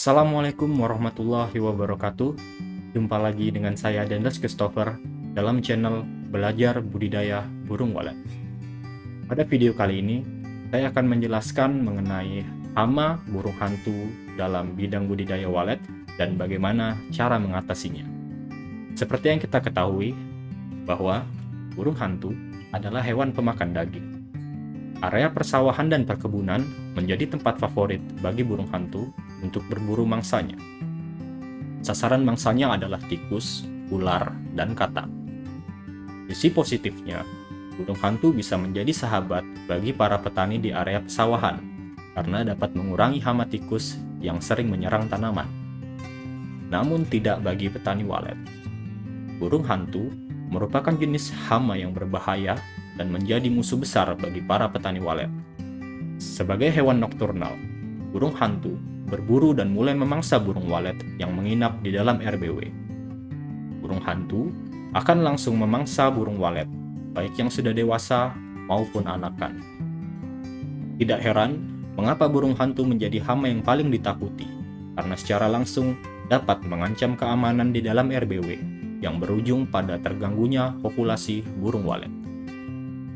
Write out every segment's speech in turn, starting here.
Assalamualaikum warahmatullahi wabarakatuh. Jumpa lagi dengan saya Dendas Christopher dalam channel Belajar Budidaya Burung Walet. Pada video kali ini, saya akan menjelaskan mengenai hama burung hantu dalam bidang budidaya walet dan bagaimana cara mengatasinya. Seperti yang kita ketahui bahwa burung hantu adalah hewan pemakan daging. Area persawahan dan perkebunan menjadi tempat favorit bagi burung hantu untuk berburu mangsanya. Sasaran mangsanya adalah tikus, ular, dan katak. Sisi positifnya, burung hantu bisa menjadi sahabat bagi para petani di area pesawahan karena dapat mengurangi hama tikus yang sering menyerang tanaman. Namun tidak bagi petani walet. Burung hantu merupakan jenis hama yang berbahaya dan menjadi musuh besar bagi para petani walet. Sebagai hewan nokturnal, burung hantu berburu dan mulai memangsa burung walet yang menginap di dalam RBW. Burung hantu akan langsung memangsa burung walet, baik yang sudah dewasa maupun anakan. Tidak heran mengapa burung hantu menjadi hama yang paling ditakuti, karena secara langsung dapat mengancam keamanan di dalam RBW yang berujung pada terganggunya populasi burung walet.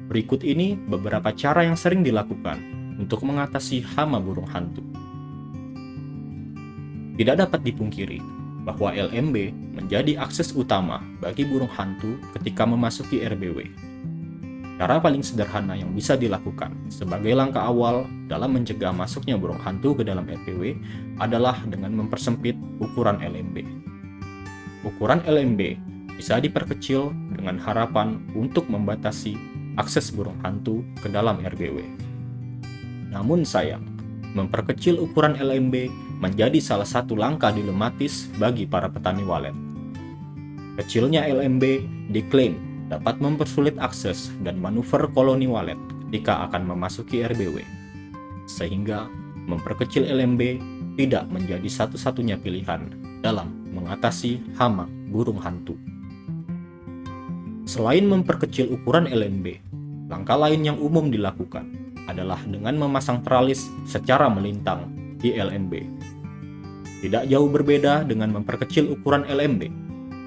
Berikut ini beberapa cara yang sering dilakukan untuk mengatasi hama burung hantu. Tidak dapat dipungkiri bahwa LMB menjadi akses utama bagi burung hantu ketika memasuki RBW. Cara paling sederhana yang bisa dilakukan sebagai langkah awal dalam mencegah masuknya burung hantu ke dalam RBW adalah dengan mempersempit ukuran LMB. Ukuran LMB bisa diperkecil dengan harapan untuk membatasi akses burung hantu ke dalam RBW. Namun sayang, memperkecil ukuran LMB menjadi salah satu langkah dilematis bagi para petani walet. Kecilnya LMB diklaim dapat mempersulit akses dan manuver koloni walet ketika akan memasuki RBW, sehingga memperkecil LMB tidak menjadi satu-satunya pilihan dalam mengatasi hama burung hantu. Selain memperkecil ukuran LMB, langkah lain yang umum dilakukan adalah dengan memasang teralis secara melintang di LMB. Tidak jauh berbeda dengan memperkecil ukuran LMB.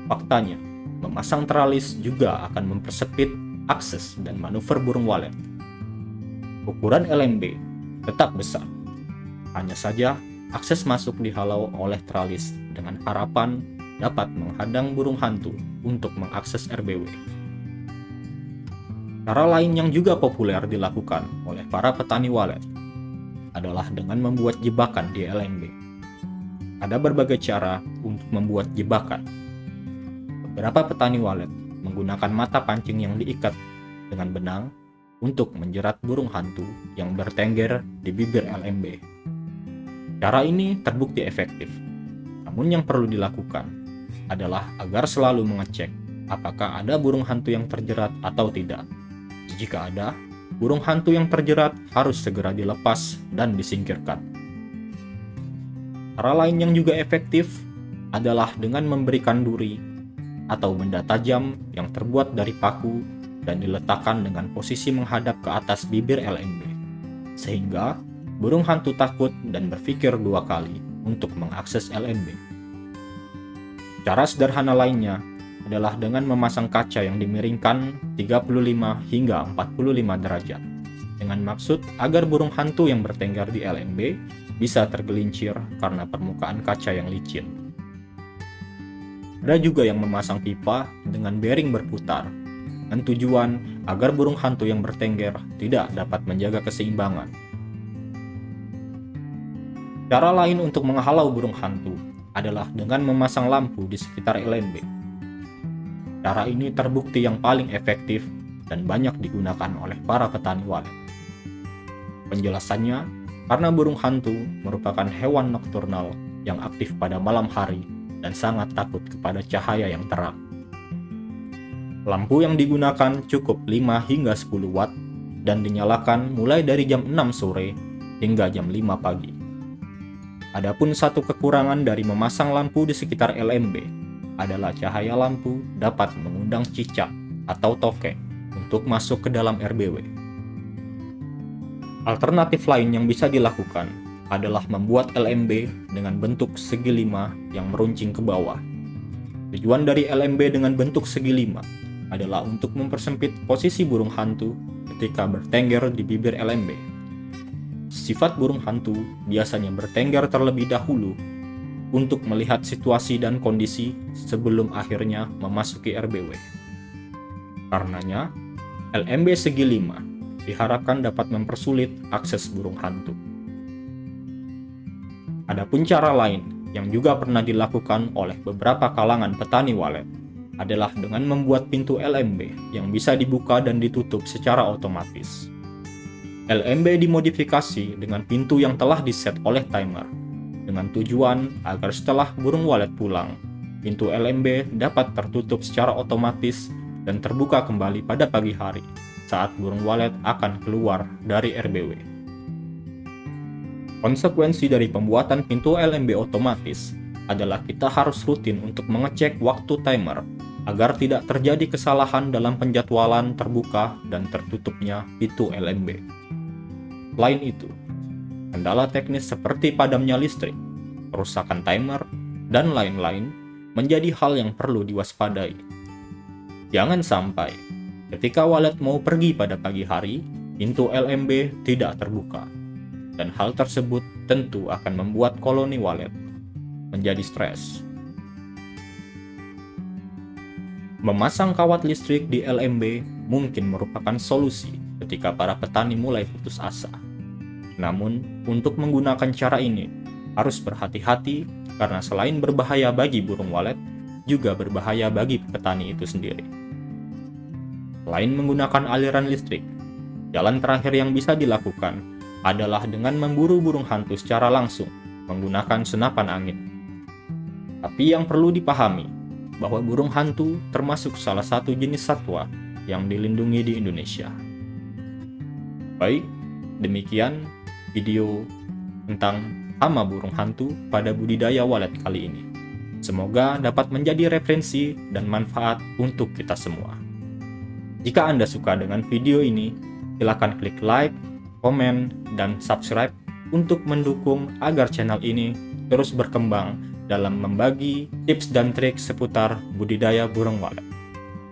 Faktanya, memasang teralis juga akan mempersempit akses dan manuver burung walet. Ukuran LMB tetap besar. Hanya saja, akses masuk dihalau oleh teralis dengan harapan dapat menghadang burung hantu untuk mengakses RBW. Cara lain yang juga populer dilakukan oleh para petani walet adalah dengan membuat jebakan di LMB. Ada berbagai cara untuk membuat jebakan. Beberapa petani walet menggunakan mata pancing yang diikat dengan benang untuk menjerat burung hantu yang bertengger di bibir LMB. Cara ini terbukti efektif. Namun yang perlu dilakukan adalah agar selalu mengecek apakah ada burung hantu yang terjerat atau tidak. Jika ada, burung hantu yang terjerat harus segera dilepas dan disingkirkan. Cara lain yang juga efektif adalah dengan memberikan duri atau benda tajam yang terbuat dari paku dan diletakkan dengan posisi menghadap ke atas bibir LMB, sehingga burung hantu takut dan berpikir dua kali untuk mengakses LMB. Cara sederhana lainnya adalah dengan memasang kaca yang dimiringkan 35 hingga 45 derajat dengan maksud agar burung hantu yang bertengger di LMB bisa tergelincir karena permukaan kaca yang licin. Ada juga yang memasang pipa dengan bearing berputar dengan tujuan agar burung hantu yang bertengger tidak dapat menjaga keseimbangan. Cara lain untuk menghalau burung hantu adalah dengan memasang lampu di sekitar LMB. Cara ini terbukti yang paling efektif dan banyak digunakan oleh para petani walet. Penjelasannya, karena burung hantu merupakan hewan nokturnal yang aktif pada malam hari dan sangat takut kepada cahaya yang terang. Lampu yang digunakan cukup 5 hingga 10 watt dan dinyalakan mulai dari jam 6 sore hingga jam 5 pagi. Adapun satu kekurangan dari memasang lampu di sekitar LMB adalah cahaya lampu dapat mengundang cicak atau tokek untuk masuk ke dalam RBW. Alternatif lain yang bisa dilakukan adalah membuat LMB dengan bentuk segi 5 yang meruncing ke bawah. Tujuan dari LMB dengan bentuk segi 5 adalah untuk mempersempit posisi burung hantu ketika bertengger di bibir LMB. Sifat burung hantu biasanya bertengger terlebih dahulu untuk melihat situasi dan kondisi sebelum akhirnya memasuki RBW. Karenanya, LMB segi 5 diharapkan dapat mempersulit akses burung hantu. Adapun cara lain yang juga pernah dilakukan oleh beberapa kalangan petani walet adalah dengan membuat pintu LMB yang bisa dibuka dan ditutup secara otomatis. LMB dimodifikasi dengan pintu yang telah diset oleh timer, dengan tujuan agar setelah burung walet pulang, pintu LMB dapat tertutup secara otomatis dan terbuka kembali pada pagi hari saat burung walet akan keluar dari RBW. Konsekuensi dari pembuatan pintu LMB otomatis adalah kita harus rutin untuk mengecek waktu timer agar tidak terjadi kesalahan dalam penjadwalan terbuka dan tertutupnya pintu LMB. Selain itu, kendala teknis seperti padamnya listrik, kerusakan timer, dan lain-lain menjadi hal yang perlu diwaspadai. Jangan sampai ketika walet mau pergi pada pagi hari, pintu LMB tidak terbuka. Dan hal tersebut tentu akan membuat koloni walet menjadi stres. Memasang kawat listrik di LMB mungkin merupakan solusi ketika para petani mulai putus asa. Namun, untuk menggunakan cara ini harus berhati-hati karena selain berbahaya bagi burung walet, juga berbahaya bagi petani itu sendiri. Selain menggunakan aliran listrik, jalan terakhir yang bisa dilakukan adalah dengan memburu burung hantu secara langsung menggunakan senapan angin. Tapi yang perlu dipahami bahwa burung hantu termasuk salah satu jenis satwa yang dilindungi di Indonesia. Baik, demikian video tentang hama burung hantu pada budidaya walet kali ini. Semoga dapat menjadi referensi dan manfaat untuk kita semua. Jika Anda suka dengan video ini, silakan klik like, komen, dan subscribe untuk mendukung agar channel ini terus berkembang dalam membagi tips dan trik seputar budidaya burung walet.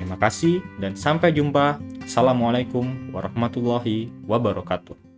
Terima kasih dan sampai jumpa. Assalamualaikum warahmatullahi wabarakatuh.